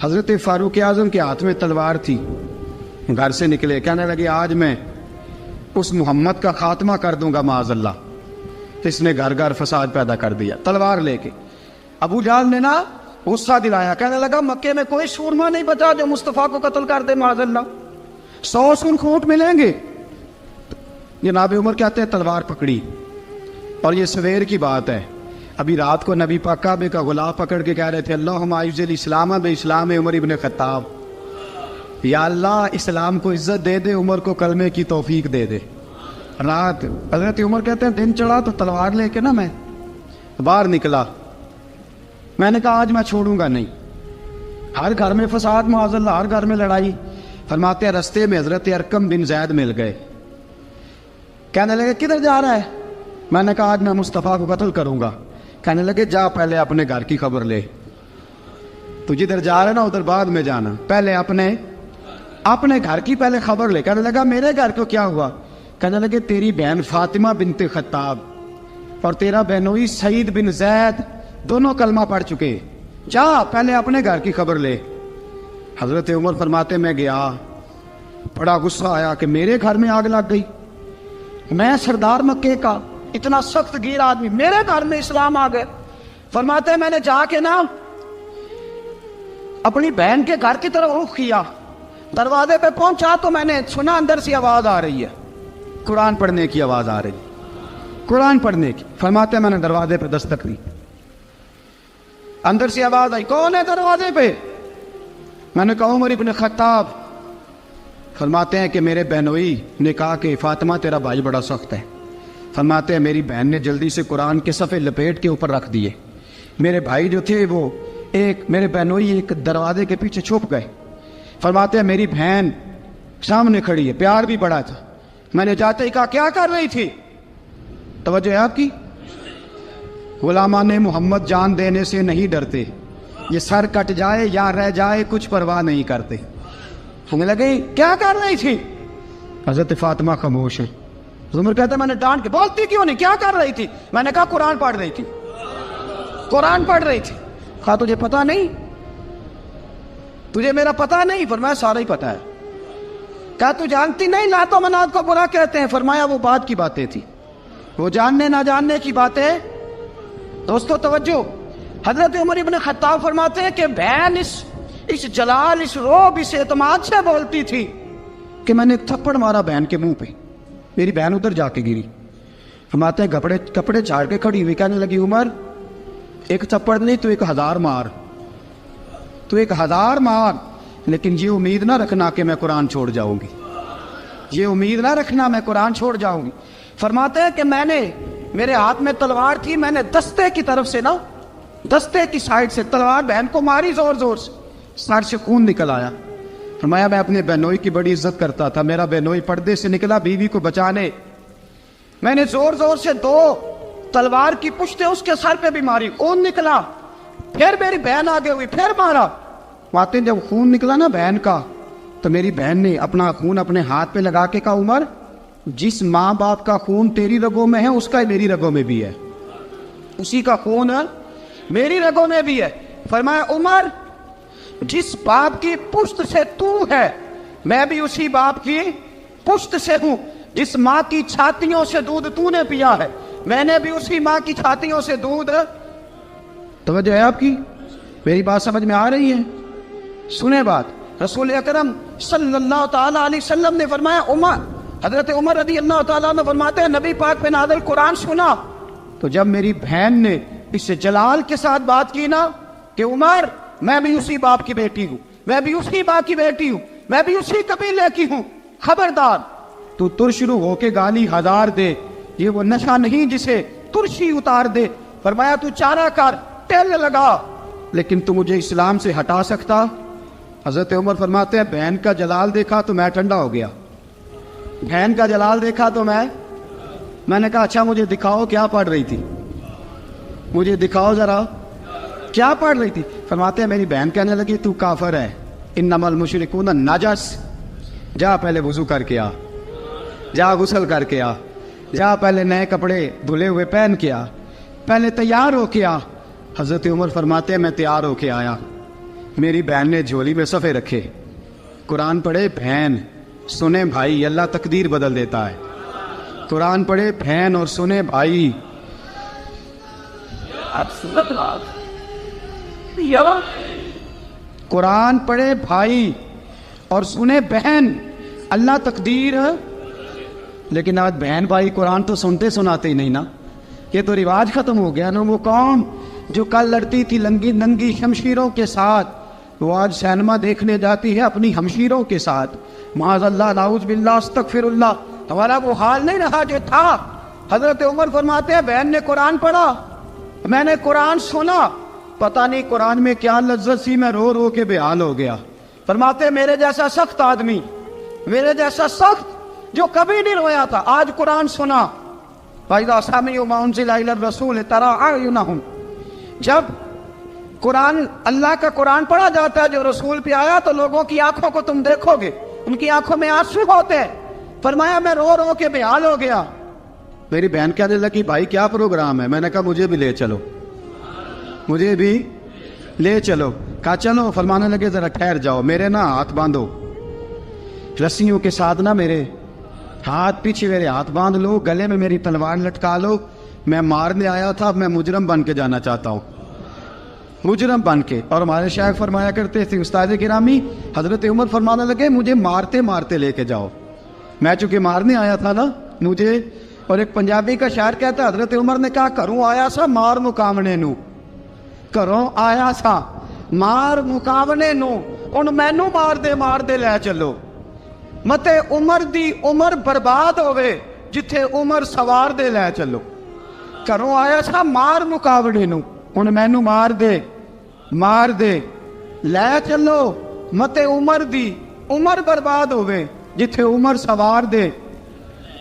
حضرت فاروق اعظم کے ہاتھ میں تلوار تھی، گھر سے نکلے، کہنے لگے آج میں اس محمد کا خاتمہ کر دوں گا معاذ اللہ۔ تو اس نے گھر گھر فساد پیدا کر دیا تلوار لے کے۔ ابو جہل نے نا غصہ دلایا، کہنے لگا مکے میں کوئی سورما نہیں بچا جو مصطفیٰ کو قتل کر دے معاذ اللہ، 100 سن کھوٹ ملیں گے۔ جناب عمر کہتے ہیں تلوار پکڑی، اور یہ سویر کی بات ہے، ابھی رات کو نبی پاک کعبے کا غلاف پکڑ کے کہہ رہے تھے اللہم اعز الاسلام باسلام عمر ابن خطاب، یا اللہ اسلام کو عزت دے دے، عمر کو کلمے کی توفیق دے دے۔ رات حضرت عمر کہتے ہیں دن چڑھا تو تلوار لے کے نا میں باہر نکلا، میں نے کہا آج میں چھوڑوں گا نہیں، ہر گھر میں فساد معاذ اللہ، ہر گھر میں لڑائی۔ فرماتے ہیں رستے میں حضرت ارقم بن زید مل گئے، کہنے لگے کدھر جا رہا ہے؟ میں نے کہا آج میں مصطفیٰ کو قتل کروں گا۔ کہنے لگے جا پہلے اپنے گھر کی خبر لے، تو جدھر جا رہا ہے نا ادھر بعد میں جانا، پہلے اپنے گھر کی پہلے خبر لے۔ کہنے لگا میرے گھر کو کیا ہوا؟ کہنے لگے تیری بہن فاطمہ بنت خطاب اور تیرا بہنوئی سعید بن زید دونوں کلمہ پڑھ چکے، جا پہلے اپنے گھر کی خبر لے۔ حضرت عمر فرماتے میں گیا، بڑا غصہ آیا کہ میرے گھر میں آگ لگ گئی، میں سردار مکے کا اتنا سخت گیر آدمی، میرے گھر میں اسلام آ گئے۔ فرماتے ہیں میں نے جا کے نا اپنی بہن کے گھر کی طرف رخ کیا، دروازے پہ پہنچا تو میں نے سنا اندر سے آواز آ رہی ہے، قرآن پڑھنے کی آواز آ رہی، قرآن پڑھنے کی۔ فرماتے ہیں میں نے دروازے پہ دستک دی، اندر سے آواز آئی کون ہے دروازے پہ؟ میں نے کہا عمر ابن خطاب۔ فرماتے ہیں کہ میرے بہنوئی نے کہا کہ فاطمہ تیرا بھائی بڑا سخت ہے۔ فرماتے ہیں میری بہن نے جلدی سے قرآن کے صفحے لپیٹ کے اوپر رکھ دیے، میرے بھائی جو تھے وہ میرے بہنوئی ایک دروازے کے پیچھے چھپ گئے۔ فرماتے ہیں میری بہن سامنے کھڑی ہے، پیار بھی بڑا تھا، میں نے جاتے ہی کہا کیا کر رہی تھی؟ توجہ ہے آپ کی؟ غلامان محمد جان دینے سے نہیں ڈرتے، یہ سر کٹ جائے یا رہ جائے کچھ پرواہ نہیں کرتے۔ ہمیں لگے کیا کر رہی تھی؟ حضرت فاطمہ خاموش ہے۔ عمر کہتا ہے میں نے ڈانٹ کے، بولتی کیوں نہیں، کیا کر رہی تھی؟ میں نے کہا قرآن پڑھ رہی تھی، قرآن پڑھ رہی تھی۔ کہا تجھے پتا نہیں، تجھے میرا پتا نہیں؟ فرمایا سارا ہی پتا ہے۔ کہا تو جانتی نہیں لات و منات کو برا کہتے ہیں؟ فرمایا وہ بات کی باتیں تھی، وہ جاننے نہ جاننے کی باتیں۔ دوستو توجہ، حضرت عمر ابن خطاب فرماتے ہیں کہ بہن اس جلال، اس روب، اس اعتماد سے بولتی تھی کہ میں نے ایک تھپڑ مارا بہن کے منہ پہ، میری بہن ادھر جا کے گری۔ فرماتے ہیں کپڑے جھاڑ کے کھڑی ہوئی، کہنے لگی عمر ایک تھپڑ نہیں تو 1000 مار، تو 1000 مار، لیکن یہ امید نہ رکھنا کہ میں قرآن چھوڑ جاؤں گی، یہ امید نہ رکھنا میں قرآن چھوڑ جاؤں گی۔ فرماتے ہیں کہ میرے ہاتھ میں تلوار تھی، میں نے دستے کی طرف سے نا، دستے کی سائڈ سے تلوار بہن کو ماری زور زور سے، سر سے خون نکل آیا۔ فرمایا میں اپنے بہنوئی کی بڑی عزت کرتا تھا، میرا بہنوئی پردے سے نکلا بیوی کو بچانے، میں نے زور زور سے 2 تلوار کی پشتیں اس کے سر پہ بھی ماری، خون نکلا، پھر میری بہن آگے ہوئی، پھر مارا۔ ماتے جب خون نکلا نا بہن کا، تو میری بہن نے اپنا خون اپنے ہاتھ پہ لگا کے کہا عمر جس ماں باپ کا خون تیری رگوں میں ہے اس کا میری رگوں میں بھی ہے، اسی کا خون میری رگوں میں بھی ہے۔ فرمایا عمر جس باپ کی پشت سے تو ہے میں بھی اسی باپ کی پشت سے ہوں، جس ماں کی چھاتیوں سے دودھ تو نے پیا ہے میں نے بھی اسی ماں کی چھاتیوں سے دودھ۔ توجہ ہے آپ کی؟ میری بات سمجھ میں آ رہی ہے؟ سنیں بات، رسول اکرم صلی اللہ تعالی علیہ وسلم نے فرمایا، حضرت عمر رضی اللہ تعالیٰ عنہ فرماتے ہیں نبی پاک پہ نازل قرآن سنا تو جب میری بہن نے اس جلال کے ساتھ بات کی نا کہ عمر میں بھی اسی باپ کی بیٹی ہوں، میں بھی اسی ماں کی بیٹی ہوں، میں بھی اسی قبیلے کی ہوں، خبردار تو ترشرو ہو کے گالی 1000 دے، یہ وہ نشہ نہیں جسے ترشی اتار دے۔ فرمایا تو چارہ کر، ٹیل لگا، لیکن تو مجھے اسلام سے ہٹا سکتا؟ حضرت عمر فرماتے ہیں بہن کا جلال دیکھا تو میں ٹھنڈا ہو گیا، بہن کا جلال دیکھا تو میں نے کہا اچھا مجھے دکھاؤ کیا پڑھ رہی تھی، مجھے دکھاؤ ذرا کیا پڑھ رہی تھی۔ فرماتے ہیں میری بہن کہنے لگی تو کافر ہے، انما المشرکون نجس، جا پہلے وضو کر کے آ، جا غسل کر کے آ، جا پہلے نئے کپڑے دھلے ہوئے پہن کے آ، پہلے تیار ہو کے آ۔ حضرت عمر فرماتے ہیں میں تیار ہو کے آیا، میری بہن نے جھولی میں صفحے رکھے، قرآن پڑھے بہن، سنے بھائی، اللہ تقدیر بدل دیتا ہے۔ قرآن پڑھے بہن اور سنے بھائی، قرآن پڑھے بھائی اور سنے بہن، اللہ تقدیر۔ لیکن آج بہن بھائی قرآن تو سنتے سناتے ہی نہیں نا، یہ تو رواج ختم ہو گیا نا۔ وہ قوم جو کل لڑتی تھی ننگی شمشیروں کے ساتھ، وہ آج سینما دیکھنے جاتی ہے اپنی ہمشیروں کے ساتھ۔ معاذ اللہ، نعوذ باللہ، استغفر اللہ۔ ہمارا وہ حال نہیں رہا جو تھا۔ حضرت عمر فرماتے ہیں بہن نے قرآن پڑھا، میں نے قرآن سنا، پتہ نہیں قرآن میں کیا لذت سی، میں رو رو کے بے حال ہو گیا۔ فرماتے ہیں میرے جیسا سخت آدمی، میرے جیسا سخت جو کبھی نہیں رویا تھا، آج قرآن سنا۔ فَإِذَا سَمِعُوا مَا أُنزِلَ إِلَى الرَّسُولِ تَرَىٰ أَعْيُنَهُمْ، جب قرآن، اللہ کا قرآن پڑھا جاتا ہے جو رسول پہ آیا، تو لوگوں کی آنکھوں کو تم دیکھو گے، ان کی آنکھوں میں آنسو ہوتے ہیں۔ فرمایا میں رو رو کے بے حال ہو گیا۔ میری بہن کہنے لگی بھائی کیا پروگرام ہے؟ میں نے کہا مجھے بھی لے چلو، مجھے بھی لے چلو۔ کہا چلو۔ فرمانے لگے ذرا ٹھہر جاؤ، میرے نا ہاتھ باندھو، رسیوں کے ساتھ نا میرے ہاتھ، پیچھے میرے ہاتھ باندھ لو، گلے میں میری تلوار لٹکا لو، میں مارنے آیا تھا، اب میں مجرم بن کے جانا چاہتا ہوں، مجرم بن کے۔ اور ہمارے شیخ فرمایا کرتے تھے استاد گرامی، حضرت عمر فرمانے لگے مجھے مارتے مارتے لے کے جاؤ، میں چونکہ مارنے آیا تھا نا مجھے۔ اور ایک پنجابی کا شاعر کہتا ہے حضرت عمر نے کہا گھروں آیا سا مار مکاونے نو، گھروں آیا سا مار مکاونے نو، ان مینو مار دے لے چلو، متے عمر دی عمر برباد ہوئے جتھے عمر سوار دے لے چلو۔ گھروں آیا سا مار مکاونے نو، ان مینو مار دے لے چلو، متے عمر دی عمر برباد ہوئے جتھے عمر سوار دے،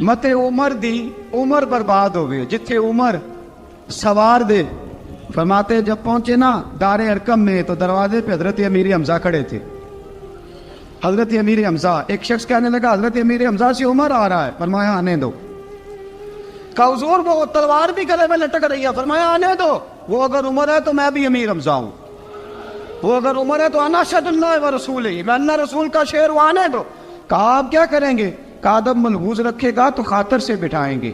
متے عمر دی عمر برباد ہوئے جتھے عمر سوار دے۔ فرماتے جب پہنچے نا دار ارقم میں تو دروازے پہ حضرت امیر حمزہ کھڑے تھے۔ حضرت امیر حمزہ، ایک شخص کہنے لگا حضرت امیر حمزہ سے عمر آ رہا ہے، فرمایا آنے دو۔ کہا حضور وہ تلوار بھی گلے میں لٹک رہی ہے، فرمایا آنے دو، وہ اگر عمر ہے تو میں بھی امیر حمزہ ہوں، وہ اگر عمر ہے تو انا اشہد اللہ و رسولہ، میں اللہ رسول کا شعر ہوں، آنے دو۔ کہا آپ کیا کریں گے؟ کہا ادب ملحوظ رکھے گا تو خاطر سے بٹھائیں گے،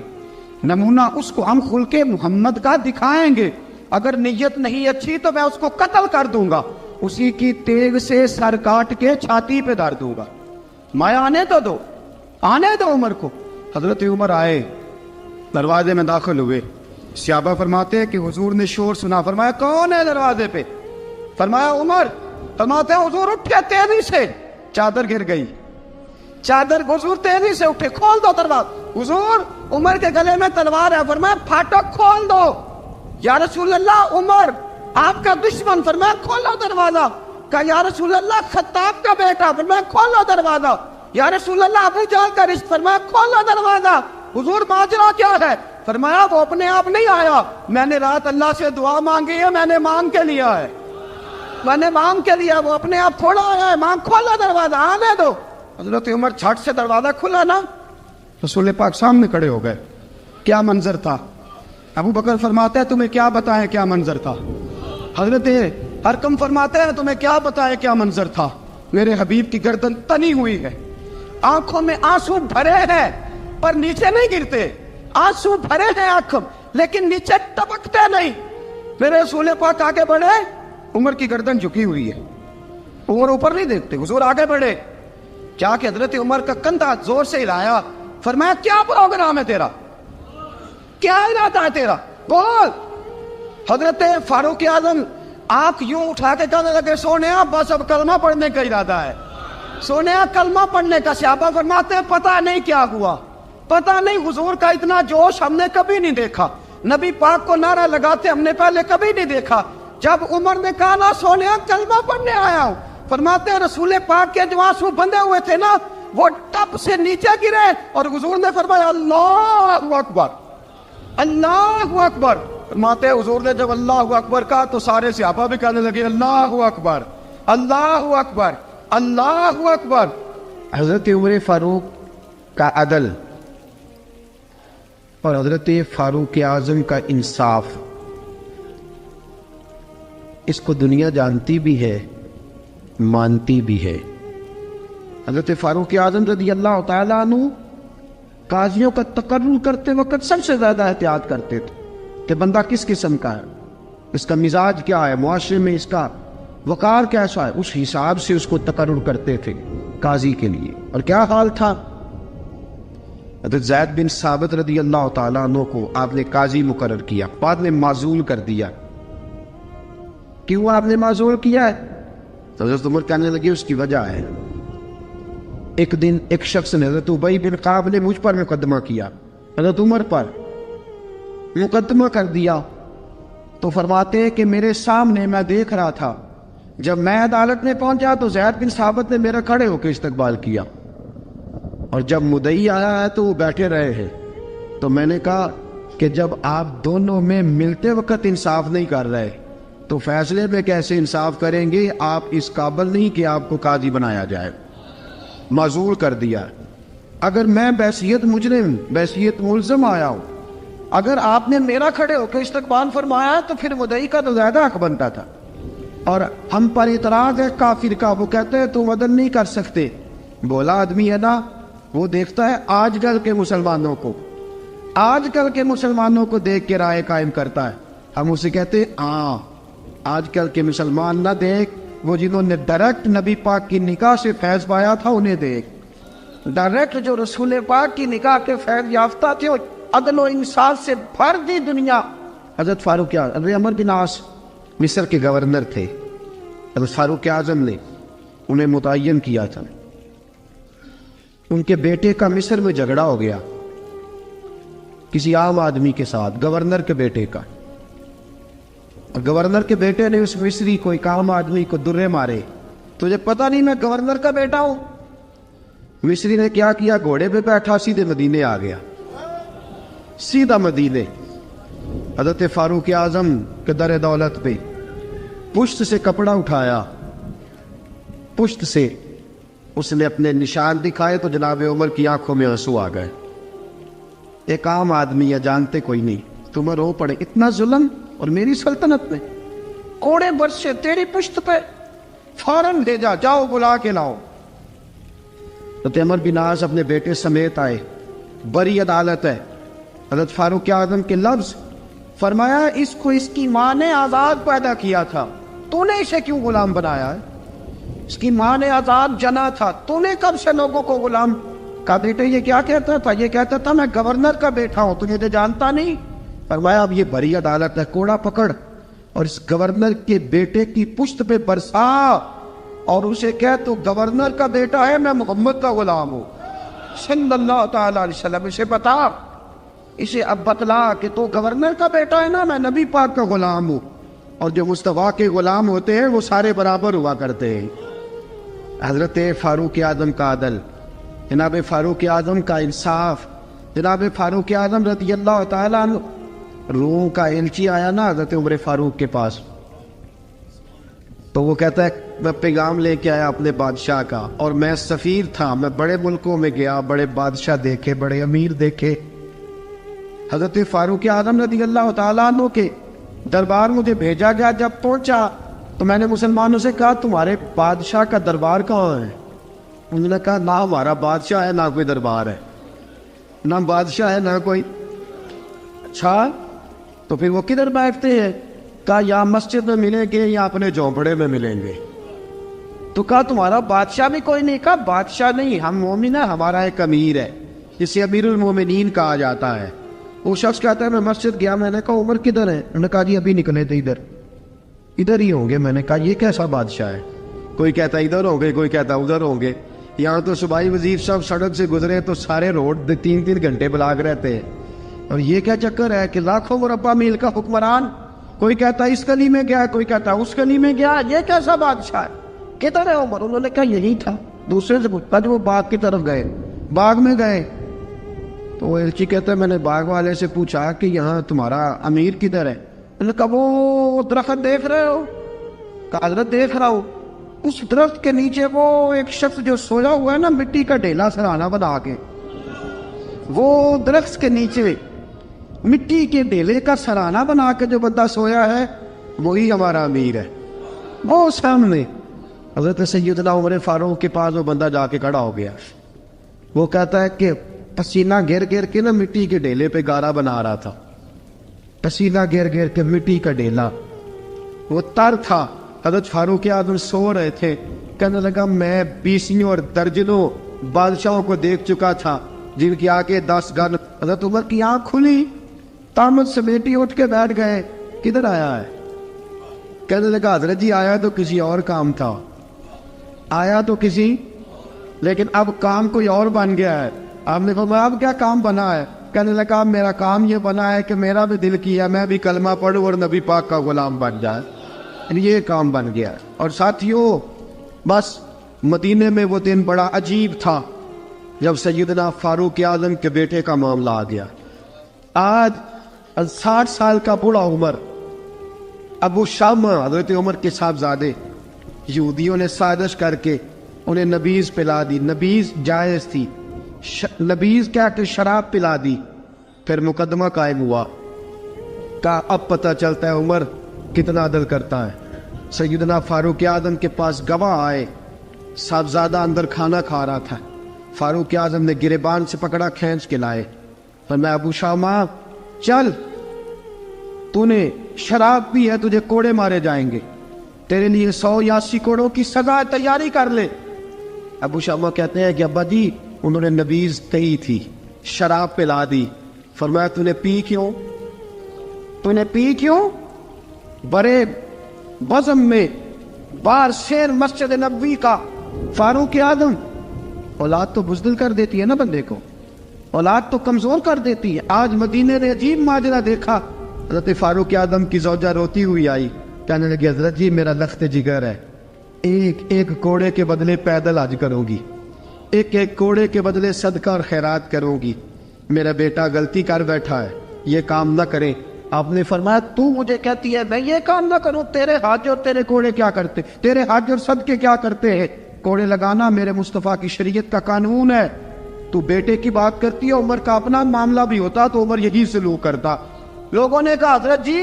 نمونہ اس کو ہم خلق محمد کا دکھائیں گے، اگر نیت نہیں اچھی تو میں اس کو قتل کر دوں گا، اسی کی تیغ سے سر کاٹ کے چھاتی پہ دھر دوں گا، میں آنے تو دو، آنے دو عمر کو۔ حضرت عمر آئے، دروازے میں داخل ہوئے، صحابہ فرماتے ہیں کہ حضور نے شور سنا، فرمایا کون ہے دروازے پہ؟ فرمایا عمر۔ فرماتے ہیں حضور اٹھے تیزی سے، چادر گر گئی، چادر، حضور تیزی سے اٹھے، کھول دو دروازہ۔ حضور عمر کے گلے میں تلوار ہے، فرمایا پھاٹک کھول دو۔ یا رسول اللہ عمر آپ کا دشمن، فرمایا کھولو دروازہ۔ کہا یا رسول اللہ خطاب کا بیٹا، فرمایا کھولو دروازہ۔ یا رسول اللہ ابو جہل کا رشت، فرمایا کھولو دروازہ۔ حضور ماجرا کیا ہے؟ فرمایا وہ اپنے آپ نہیں آیا، میں نے رات اللہ سے دعا مانگی ہے، میں نے مانگ کے لیا ہے، میں نے مانگ کے لیا، وہ اپنے آپ تھوڑا آیا ہے، مانگ، کھولا دروازہ، آنے دو۔ حضرت عمر جھٹ سے دروازہ کھلا نا، رسول پاک سامنے کھڑے ہو گئے۔ کیا منظر تھا؟ ابو بکر فرماتے ہیں تمہیں کیا بتائیں کیا منظر تھا؟ حضرت ارقم فرماتے ہیں تمہیں کیا بتائیں کیا منظر تھا؟ میرے حبیب کی گردن تنی ہوئی ہے، آنکھوں میں آنسو بھرے ہیں پر نیچے نہیں گرتے، آنسو بھرے ہیں آنکھوں لیکن نیچے ٹپکتے نہیں۔ میرے رسول پاک آگے بڑھے، عمر کی گردن جھکی ہوئی ہے، عمر اوپر نہیں دیکھتے، حضور آگے بڑھے، جا کے حضرت عمر کا کندھا زور سے ہلایا، فرمایا کیا پروگرام ہے تیرا، کیا ارادہ ہے تیرا، بول۔ حضرت فاروق اعظم آنکھ یوں اٹھا کے کہنے لگے سونیا بس اب کلمہ پڑھنے کا ارادہ ہے، سونیا کلمہ پڑھنے کا۔ صحابہ فرماتے ہیں پتہ نہیں کیا ہوا، پتہ نہیں، حضور کا اتنا جوش ہم نے کبھی نہیں دیکھا، نبی پاک کو نعرہ لگاتے ہم نے پہلے کبھی نہیں دیکھا۔ جب عمر نے کہا نا سونیا کلمہ پڑھنے آیا ہوں، فرماتے ہیں رسول پاک کے جو آنسو بندے ہوئے تھے نا وہ ٹپ سے نیچے گرے اور حضور نے فرمایا اللہ اکبر، اللہ اکبر۔ فرماتے ہیں حضور نے جب اللہ اکبر کہا تو سارے صحابہ بھی کہنے لگے اللہ اکبر، اللہ اکبر، اللہ اکبر۔ حضرت عمر فاروق کا عدل اور حضرت فاروق اعظم کا انصاف، اس کو دنیا جانتی بھی ہے مانتی بھی ہے۔ حضرت فاروق اعظم رضی اللہ تعالیٰ عنہ قاضیوں کا تقرر کرتے وقت سب سے زیادہ احتیاط کرتے تھے کہ بندہ کس قسم کا ہے، اس کا مزاج کیا ہے، معاشرے میں اس کا وقار کیسا ہے، اس حساب سے اس کو تقرر کرتے تھے قاضی کے لیے۔ اور کیا حال تھا، حضرت زید بن ثابت رضی اللہ تعالیٰ عنہ کو آپ نے قاضی مقرر کیا، بعد میں معزول کر دیا۔ کیوں آپ نے معزول کیا ہے؟ تو حضرت عمر کہنے لگے اس کی وجہ ہے، ایک دن ایک شخص نے، حضرت ابی بن کعب نے مجھ پر مقدمہ کیا، حضرت عمر پر مقدمہ کر دیا، تو فرماتے ہیں کہ میرے سامنے میں دیکھ رہا تھا، جب میں عدالت میں پہنچا تو زید بن ثابت نے میرا کھڑے ہو کے استقبال کیا، اور جب مدعی آیا ہے تو وہ بیٹھے رہے ہیں۔ تو میں نے کہا کہ جب آپ دونوں میں ملتے وقت انصاف نہیں کر رہے تو فیصلے میں کیسے انصاف کریں گے؟ آپ اس قابل نہیں کہ آپ کو قاضی بنایا جائے، معزول کر دیا۔ اگر میں بحیثیت مجرم، بحیثیت ملزم آیا ہوں، اگر آپ نے میرا کھڑے ہو کے استقبال فرمایا تو پھر مدعی کا تو زیادہ حق بنتا تھا۔ اور ہم پر اعتراض ہے کافر کا، وہ کہتے ہیں تم عدل نہیں کر سکتے۔ بولا آدمی ہے نا، وہ دیکھتا ہے آج کل کے مسلمانوں کو، آج کل کے مسلمانوں کو دیکھ کے رائے قائم کرتا ہے۔ ہم اسے کہتے ہیں ہاں آج کل کے مسلمان نہ دیکھ، وہ جنہوں نے ڈائریکٹ نبی پاک کی نکاح سے فیض پایا تھا انہیں دیکھ، ڈائریکٹ جو رسول پاک کی نکاح کے فیض یافتہ تھے، عدل و انصاف سے بھر دی دنیا۔ حضرت فاروق اعظم، عمر بن عاص مصر کے گورنر تھے، حضرت فاروق اعظم نے انہیں متعین کیا تھا۔ ان کے بیٹے کا مصر میں جھگڑا ہو گیا کسی عام آدمی کے ساتھ، گورنر کے بیٹے کا، اور گورنر کے بیٹے نے اس مصری کو، ایک عام آدمی کو درے مارے۔ تجھے پتہ نہیں میں گورنر کا بیٹا ہوں؟ مصری نے کیا کیا، گھوڑے پہ بیٹھا سیدھے مدینے آ گیا، سیدھا مدینے۔ حضرت فاروق اعظم کے در دولت پہ پشت سے کپڑا اٹھایا، پشت سے اس نے اپنے نشان دکھائے تو جناب عمر کی آنکھوں میں آنسو آ گئے۔ ایک عام آدمی ہے، جانتے کوئی نہیں، تمہیں رو پڑے، اتنا ظلم، اور میری سلطنت میں کوڑے برسے تیری پشت پہ، فوراً لے جاؤ بلا کے لاؤ۔ حضرت عمر بن عاص اپنے بیٹے سمیت آئے، بڑی عدالت ہے۔ حضرت فاروق اعظم کے لفظ، فرمایا اس کو اس کی ماں نے آزاد پیدا کیا تھا، تو نے اسے کیوں غلام بنایا ہے؟ اس کی ماں نے آزاد جنا تھا، تو نے کب سے لوگوں کو غلام کا؟ بیٹے یہ کیا کہتا تھا؟ یہ کہتا تھا میں گورنر کا بیٹا ہوں، تجھے جانتا نہیں؟ فرمایا اب یہ بڑی عدالت ہے، کوڑا پکڑ اور اس گورنر کے بیٹے کی پشت پہ برسا، اور اسے کہہ تو گورنر کا بیٹا ہے، میں محمد کا غلام ہوں صلی اللہ تعالیٰ علیہ وسلم۔ اسے بتا، اسے اب بتلا کہ تو گورنر کا بیٹا ہے نا، میں نبی پاک کا غلام ہوں، اور جو مصطفیٰ کے غلام ہوتے ہیں وہ سارے برابر ہوا کرتے ہیں۔ حضرت فاروق اعظم کا عدل، جناب فاروق اعظم کا انصاف، جناب فاروق اعظم رضی اللہ تعالیٰ عنہ۔ روم کا ایلچی آیا نا حضرت عمر فاروق کے پاس، تو وہ کہتا ہے میں پیغام لے کے آیا اپنے بادشاہ کا، اور میں سفیر تھا، میں بڑے ملکوں میں گیا، بڑے بادشاہ دیکھے، بڑے امیر دیکھے۔ حضرت فاروق اعظم رضی اللہ تعالیٰ عنہ کے دربار مجھے بھیجا گیا، جب پہنچا تو میں نے مسلمانوں سے کہا تمہارے بادشاہ کا دربار کہاں ہے؟ انہوں نے کہا نہ ہمارا بادشاہ ہے نہ کوئی دربار ہے، نہ بادشاہ ہے نہ کوئی۔ اچھا تو پھر وہ کدھر بیٹھتے ہیں؟ کہا یا مسجد میں ملیں گے یا اپنے جھونپڑے میں ملیں گے۔ تو کہا تمہارا بادشاہ بھی کوئی نہیں؟ کہا بادشاہ نہیں، ہم مومن ہیں، ہمارا ایک امیر ہے جسے امیر المومنین کہا جاتا ہے۔ وہ شخص کہتا ہے میں مسجد گیا، میں نے کہا عمر کدھر ہے؟ انہوں نے کہا جی ابھی نکلے تھے ادھر ہی ہوں گے۔ میں نے کہا یہ کیسا بادشاہ ہے؟ کوئی کہتا ادھر ہوں گے، کوئی کہتا ادھر ہوں گے۔ یہاں تو صوبائی وزیر صاحب سڑک سے گزرے تو سارے روڈ 3 گھنٹے بلاک رہتے ہیں، اور یہ کیا چکر ہے کہ لاکھوں مربع میل کا حکمران، کوئی کہتا اس گلی میں گیا، کوئی کہتا اس گلی میں گیا، یہ کیسا بادشاہ ہے؟ کدھر ہے عمر؟ انہوں نے کہا یہی تھا۔ دوسرے سے پوچھتا جو وہ باغ کی طرف گئے، باغ میں گئے تو وہ ایلچی کہتا ہے میں نے باغ والے سے پوچھا کہ یہاں تمہارا امیر کدھر ہے؟ انہوں نے کہا وہ درخت دیکھ رہے ہو؟ کہا حضرت دیکھ رہا ہوں۔ اس درخت کے نیچے وہ ایک شخص جو سویا ہوا ہے نا، مٹی کا ڈھیلا سرہانہ بنا کے، وہ درخت کے نیچے مٹی کے ڈھیلے کا سرہانہ بنا کے جو بندہ سویا ہے وہی ہمارا امیر ہے۔ وہ سامنے حضرت سیدنا عمر فاروق کے پاس وہ بندہ جا کے کھڑا ہو گیا. وہ کہتا ہے کہ پسینہ گر گر کے نا مٹی کے ڈھیلے پہ گارا بنا رہا تھا. پسینہ گر گر کے مٹی کا ڈھیلا, وہ تر تھا. حضرت فاروق اعظم سو رہے تھے. کہنے لگا میں 20 اور درجنوں بادشاہوں کو دیکھ چکا تھا جن کی آگے 10 گن. حضرت عمر کی آنکھ کھلی, تامت سمیٹی اٹھ کے بیٹھ گئے. کدھر آیا ہے؟ کہنے لگا حضرت جی آیا تو کسی اور کام تھا, آیا تو کسی, لیکن اب کام کوئی اور بن گیا ہے. آپ نے فرمایا اب کیا کام بنا ہے؟ کہنے لگا میرا کام یہ بنا ہے کہ میرا بھی دل کیا میں بھی کلمہ پڑھوں اور نبی پاک کا غلام بن جائے. یہ کام بن گیا. اور ساتھیوں بس مدینے میں وہ دن بڑا عجیب تھا جب سیدنا فاروق اعظم کے بیٹے کا معاملہ آ گیا. آج 60 سال کا بوڑھا عمر, ابو شامہ حضرت عمر کے صاحبزادے, یہودیوں نے سازش کر کے انہیں نبیذ پلا دی. نبیذ جائز تھی, نبیذ کیا کہ شراب پلا دی. پھر مقدمہ قائم ہوا. کا اب پتہ چلتا ہے عمر کتنا عدل کرتا ہے. سیدنا فاروق اعظم کے پاس گواہ آئے, صاحبزادہ اندر کھانا کھا رہا تھا. فاروق اعظم نے گریبان سے پکڑا, کھینچ کے لائے. فرمایا ابو شامہ چل, تو نے شراب پی ہے, تجھے کوڑے مارے جائیں گے, تیرے لیے 100 یا 80 کوڑوں کی سزا تیاری کر لے. ابو شامہ کہتے ہیں کہ ابا جی انہوں نے نبیذ کہی تھی, شراب پلا دی. فرمایا تو نے پی کیوں؟ تو نے پی کیوں؟ بڑے بزم میں بار شیر مسجد نبوی کا فاروق اعظم. اولاد تو بزدل کر دیتی ہے نا بندے کو, اولاد تو کمزور کر دیتی ہے. آج مدینے نے عجیب ماجرا دیکھا. حضرت فاروق اعظم کی زوجہ روتی ہوئی آئی, کہنے لگی حضرت جی میرا لخت جگر ہے, ایک ایک کوڑے کے بدلے پیدل حج کروں گی, ایک ایک کوڑے کے بدلے صدقہ اور خیرات کروں گی. میرا بیٹا غلطی کر بیٹھا ہے, یہ کام نہ کرے. آپ نے فرمایا تو مجھے کہتی ہے میں یہ کام نہ کروں؟ تیرے حج اور تیرے کوڑے کیا کرتے, تیرے حج اور صدقے کیا کرتے ہیں؟ کوڑے لگانا میرے مصطفیٰ کی شریعت کا قانون ہے. تو بیٹے کی بات کرتی ہے, عمر کا اپنا معاملہ بھی ہوتا تو عمر یہی سلوک کرتا. لوگوں نے کہا حضرت جی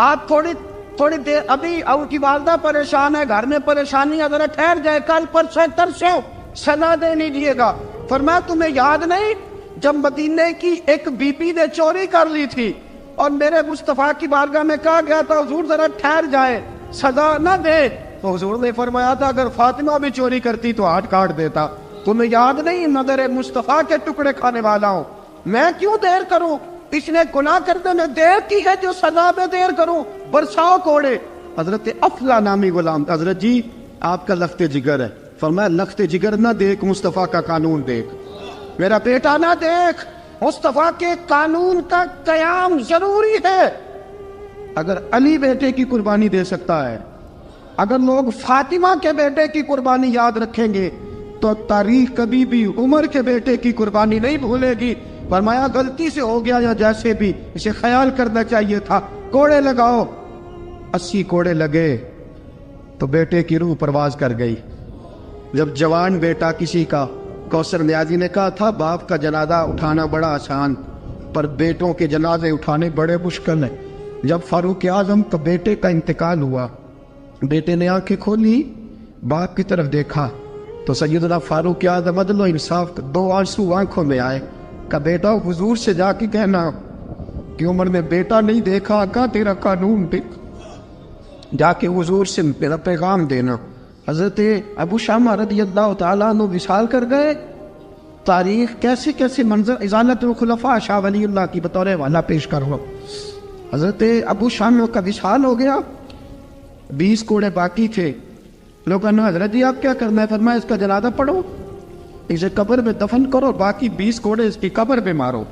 آپ تھوڑی دیر, ابھی ان کی والدہ پریشان ہے, گھر میں پریشانی ہے, ذرا ٹھہر جائے, کل پرسوں ترسوں سنا دے لیجیے گا. فرمایا تمہیں یاد نہیں جب مدینے کی ایک بی بی نے چوری کر لی تھی اور میرے مصطفیٰ کی بارگاہ میں کہا گیا تھا حضور ذرا ٹھہر جائے, سزا نہ دے, تو حضور نے فرمایا تھا اگر فاطمہ بھی چوری کرتی تو ہاتھ کاٹ دیتا. تمہیں یاد نہیں نظر مصطفیٰ کے ٹکڑے کھانے والا ہوں, میں کیوں دیر کروں؟ اس نے گناہ کرنے میں دیر کی ہے جو سزا میں دیر کروں, برساؤ کوڑے. حضرت افلا نامی غلام, حضرت جی آپ کا لخت جگر ہے. فرمایا لخت جگر نہ دیکھ, مصطفیٰ کا قانون دیکھ. میرا بیٹا نہ دیکھ, مصطفیٰ کے قانون کا قیام ضروری ہے. اگر علی بیٹے کی قربانی دے سکتا ہے, اگر لوگ فاطمہ کے بیٹے کی قربانی یاد رکھیں گے تو تاریخ کبھی بھی عمر کے بیٹے کی قربانی نہیں بھولے گی. فرمایا غلطی سے ہو گیا یا جیسے بھی, اسے خیال کرنا چاہیے تھا. کوڑے لگاؤ. 80 کوڑے لگے تو بیٹے کی روح پرواز کر گئی. جب جوان بیٹا کسی کا, کوثر نیازی نے کہا تھا باپ کا جنازہ اٹھانا بڑا آسان پر بیٹوں کے جنازے اٹھانے بڑے مشکل ہیں. جب فاروق اعظم کا بیٹے کا انتقال ہوا, بیٹے نے آنکھیں کھولی, باپ کی طرف دیکھا تو سیدنا فاروق اعظم عدل و انصاف 2 آنسو آنکھوں میں آئے. کہ بیٹا حضور سے جا کے کہنا کہ عمر نے بیٹا نہیں دیکھا, آقا تیرا قانون دیکھ, جا کے حضور سے میرا پیغام دینا. حضرت ابو شامہ رضی اللہ تعالیٰ عنہ وصال کر گئے. تاریخ کیسے کیسے منظر ازالت الخلفاء شاہ ولی اللہ کی بطور والا پیش کر ہوا. حضرت ابو شامہ کا وصال ہو گیا, 20 کوڑے باقی تھے. لوگوں نے حضرت جی آپ کیا کرنا ہے؟ فرمایا اس کا جنازہ پڑھو, اسے قبر میں دفن کرو, باقی 20 کوڑے اس کی قبر پہ مارو,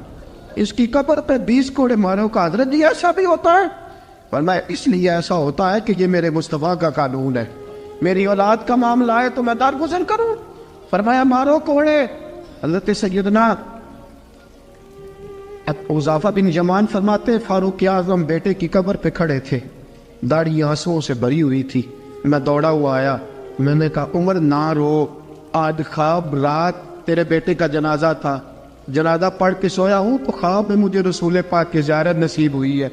اس کی قبر پہ 20 کوڑے مارو. کا حضرت جی ایسا بھی ہوتا ہے؟ فرمایا اس لیے ایسا ہوتا ہے کہ یہ میرے مصطفیٰ کا قانون ہے, میری اولاد کا معاملہ ہے تو میں درگزر کروں. فرمایا مارو کوڑے. حضرت سیدنا حذیفہ بن یمان فرماتے فاروق اعظم بیٹے کی قبر پہ کھڑے تھے, داڑھی آنسوؤں سے بھری ہوئی تھی. میں دوڑا ہوا آیا, میں نے کہا عمر نہ رو, آج خواب رات تیرے بیٹے کا جنازہ تھا, جنازہ پڑھ کے سویا ہوں تو خواب میں مجھے رسول پاک کی زیارت نصیب ہوئی ہے.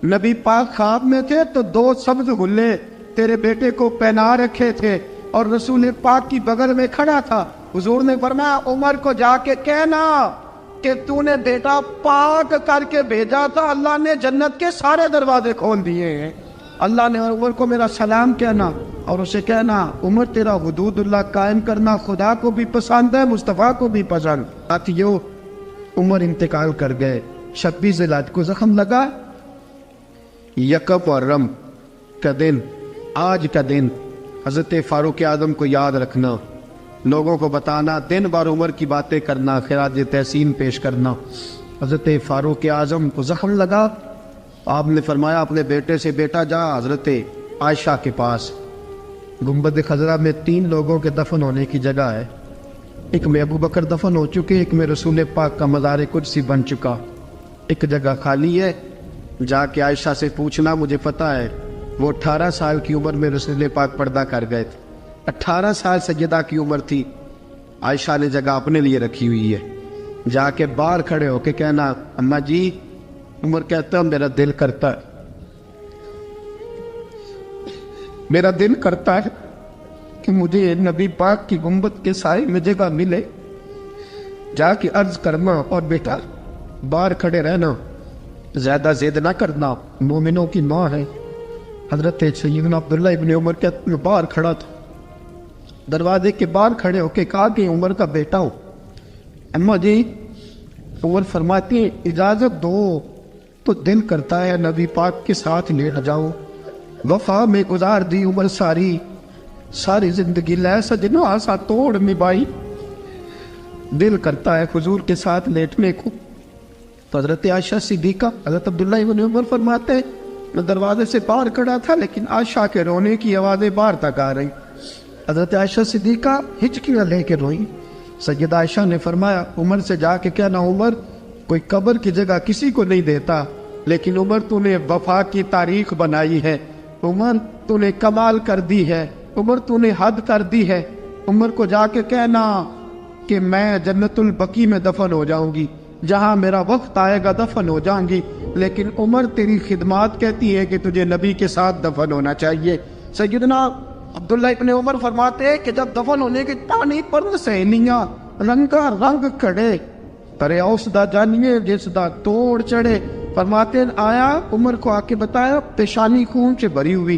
نبی پاک خواب میں تھے تو 2 سبز غلے تیرے بیٹے کو پہنا رکھے تھے اور رسول پاک کی بغل میں کھڑا تھا. حضور نے فرمایا عمر کو جا کے کہنا کہ تو نے بیٹا پاک کر کے بھیجا تھا, اللہ نے جنت کے سارے دروازے کھول دیے ہیں. اللہ نے عمر کو میرا سلام کہنا اور اسے کہنا عمر تیرا حدود اللہ قائم کرنا خدا کو بھی پسند ہے, مصطفیٰ کو بھی پسند. ساتھیو عمر انتقال کر گئے. 26 ذوالحج کو زخم لگا. یکم محرم کا دن, آج کا دن حضرت فاروق اعظم کو یاد رکھنا, لوگوں کو بتانا, دن بار عمر کی باتیں کرنا, خراج تحسین پیش کرنا. حضرت فاروق اعظم کو زخم لگا. آپ نے فرمایا اپنے بیٹے سے بیٹا جا حضرت عائشہ کے پاس. گنبد خضرا میں 3 لوگوں کے دفن ہونے کی جگہ ہے. ایک میں ابو بکر دفن ہو چکے, ایک میں رسول پاک کا مزار قدسی بن چکا, ایک جگہ خالی ہے. جا کے عائشہ سے پوچھنا, مجھے پتہ ہے وہ 18 سال کی عمر میں رسول پاک پردہ کر گئے تھے. 18 سال سیدہ کی عمر تھی. عائشہ نے جگہ اپنے لیے رکھی ہوئی ہے. جا کے باہر کھڑے ہو کے کہنا اماں جی, عمر کہتا ہے میرا دل کرتا ہے, میرا دل کرتا ہے کہ مجھے نبی پاک کی گنبد کے سائے میں جگہ ملے. جا کے عرض کرنا اور بیٹا باہر کھڑے رہنا, زیادہ زید نہ کرنا, مومنوں کی ماں ہے. حضرت سیدنا عبداللہ ابن عمر کہتے ہیں باہر کھڑا تھا, دروازے کے باہر کھڑے ہو کے کہا کہ عمر کا بیٹا ہوں. اماں جی, عمر فرماتی ہیں اجازت دو تو دل کرتا ہے نبی پاک کے ساتھ لیٹ جاؤں. وفا میں گزار دی عمر ساری, ساری زندگی لے سجنا آسا توڑ نبھائی. دل کرتا ہے حضور کے ساتھ لیٹنے کو. تو حضرت عائشہ صدیقہ, حضرت عبداللہ ابن عمر فرماتے ہیں میں دروازے سے باہر کھڑا تھا لیکن عائشہ کے رونے کی آوازیں باہر تک آ رہی. حضرت عائشہ صدیقہ ہچکیاں لے کے روئیں. سیدہ عائشہ نے فرمایا عمر سے جا کے کہنا عمر کوئی قبر کی جگہ کسی کو نہیں دیتا, لیکن عمر تو نے وفا کی تاریخ بنائی ہے, عمر تو نے کمال کر دی ہے, عمر تو نے حد کر دی ہے. عمر کو جا کے کہنا کہ میں جنت البقیع میں دفن ہو جاؤں گی, جہاں میرا وقت آئے گا دفن ہو جاؤں گی, لیکن عمر تیری خدمات کہتی ہے کہ تجھے نبی کے ساتھ دفن ہونا چاہیے. سیدنا عبداللہ ابن عمر فرماتے ہیں کہ جب دفن ہونے کی تانی پر سہیلیاں رنگا رنگ کھڑے, ترے اوس دا جانیے جس دا توڑ چڑھے. فرماتے ہیں آیا عمر کو آ کے بتایا پیشانی خون سے بھری ہوئی,